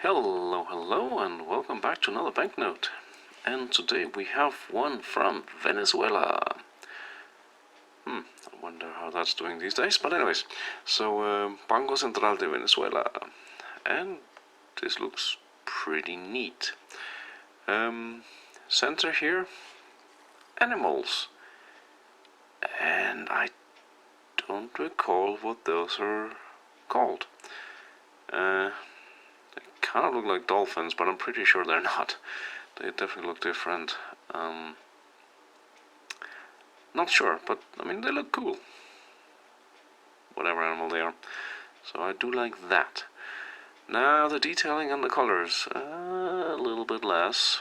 Hello, and welcome back to another banknote. And today we have one from Venezuela. I wonder how that's doing these days, but anyways. So, Banco Central de Venezuela. And this looks pretty neat. Center here, animals. And I don't recall what those are called. They kind of look like dolphins, but I'm pretty sure they're not. They definitely look different. Not sure, but I mean, they look cool. Whatever animal they are. So I do like that. Now the detailing and the colors, a little bit less.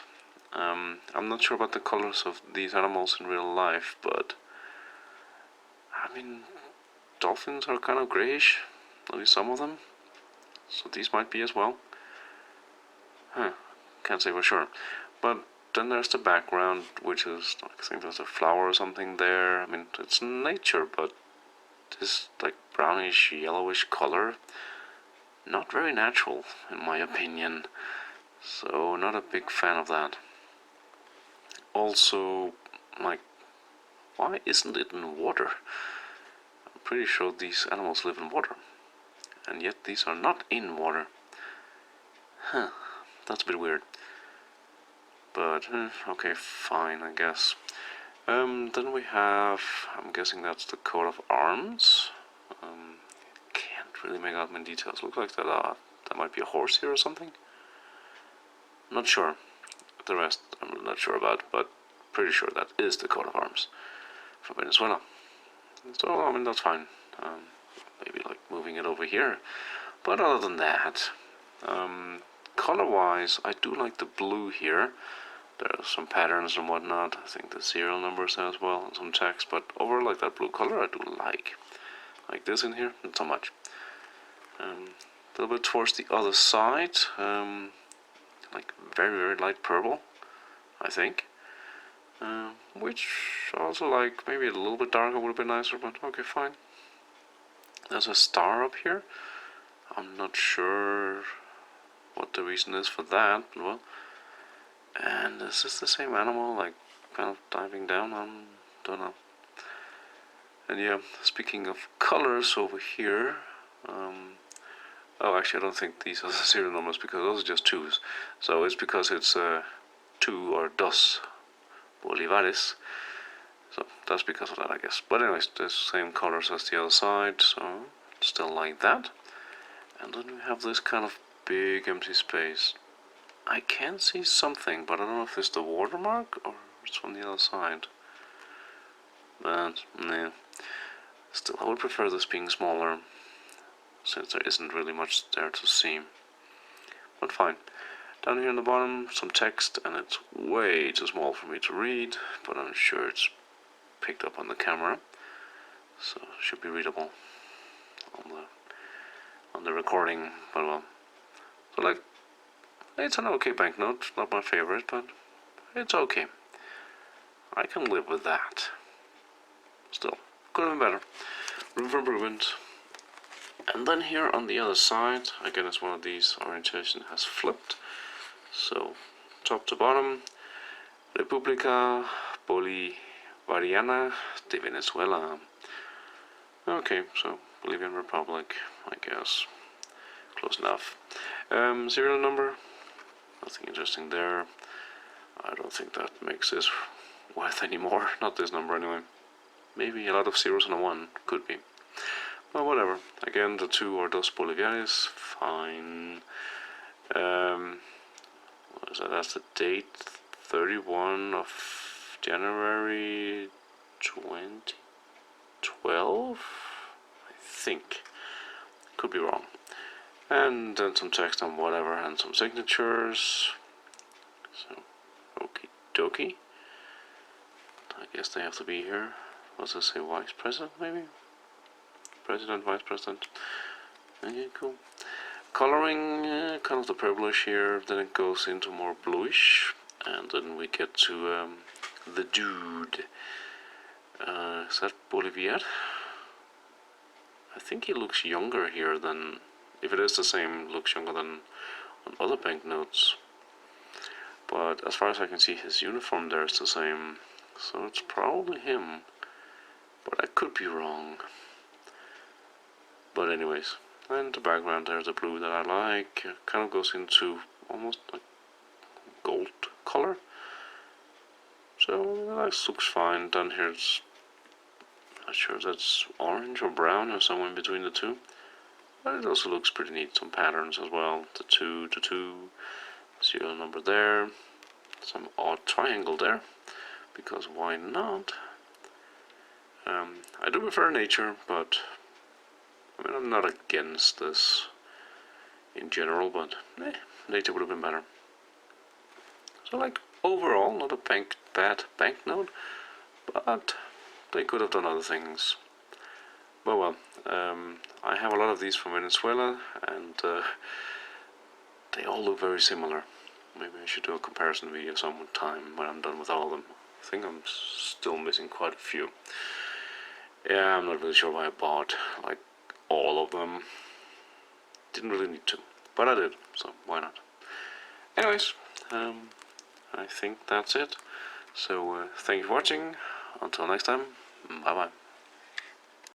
I'm not sure about the colors of these animals in real life, but I mean, dolphins are kind of grayish, at least some of them. So these might be as well. Can't say for sure. But then there's the background, which is, I think there's a flower or something there. I mean, it's nature, but this like brownish, yellowish color, not very natural, in my opinion. So, not a big fan of that. Also, like, why isn't it in water? I'm pretty sure these animals live in water. And yet these are not in water. That's a bit weird. But, okay, fine, I guess. Then we have, I'm guessing that's the coat of arms. Can't really make out many details. Looks like that might be a horse here or something. Not sure. The rest I'm not sure about, but pretty sure that is the coat of arms for Venezuela. So, I mean, that's fine. Maybe like moving it over here. But other than that, color-wise, I do like the blue here. There are some patterns and whatnot. I think the serial numbers as well, and some text. But overall, like that blue color, I do like. Like this in here, not so much. A little bit towards the other side, like very light purple, I think. Which also like maybe a little bit darker would have been nicer, but okay, fine. There's a star up here. I'm not sure what the reason is for that, but well. And is this the same animal, like kind of diving down? I don't know. And yeah, speaking of colors over here, oh, actually, I don't think these are the serial numbers because those are just twos. So it's because it's 2 or dos bolívares. So that's because of that, I guess. But anyways, the same colors as the other side, so still like that. And then we have this kind of big empty space. I can see something, but I don't know if it's the watermark or it's from the other side. But, yeah. Still, I would prefer this being smaller, since there isn't really much there to see. But fine. Down here in the bottom, some text, and it's way too small for me to read, but I'm sure it's picked up on the camera, so it should be readable on the recording. But well, so like, it's an okay banknote, not my favorite, but it's okay. I can live with that. Still, could have been better. Room for improvement. And then here on the other side, again, it's one of these, orientation has flipped. So, top to bottom, República Bolivariana de Venezuela. Okay, so Bolivian Republic, I guess. Close enough. Serial number, nothing interesting there. I don't think that makes this worth anymore. Not this number anyway. Maybe a lot of zeros and a 1, could be. Well, whatever. Again, the 2 or dos bolivianos, fine. What is that? That's the date, 31 of January 2012, I think. Could be wrong. And then some text on whatever, and some signatures. So, okie dokie. I guess they have to be here. What's this say? Vice President, maybe? President, Vice President. Okay, cool. Coloring, kind of the purplish here, then it goes into more bluish, and then we get to the dude. Is that Bolivier? I think he looks younger here than, if it is the same, looks younger than on other banknotes. But as far as I can see, his uniform there is the same, so it's probably him. But I could be wrong. But anyways, and the background there's the blue that I like. It kind of goes into almost like gold color. So that looks fine. Down here it's not sure if that's orange or brown or somewhere in between the two. But it also looks pretty neat. Some patterns as well. The 2, serial number there. Some odd triangle there, because why not? I do prefer nature, but I mean, I'm not against this in general, but nature would have been better. So, like, overall, not a bad banknote, but they could have done other things. But well, I have a lot of these from Venezuela, and they all look very similar. Maybe I should do a comparison video some time when I'm done with all of them. I think I'm still missing quite a few. Yeah, I'm not really sure why I bought like all of them. Didn't really need to, but I did, so why not? Anyways, I think that's it. So thank you for watching. Until next time, bye bye.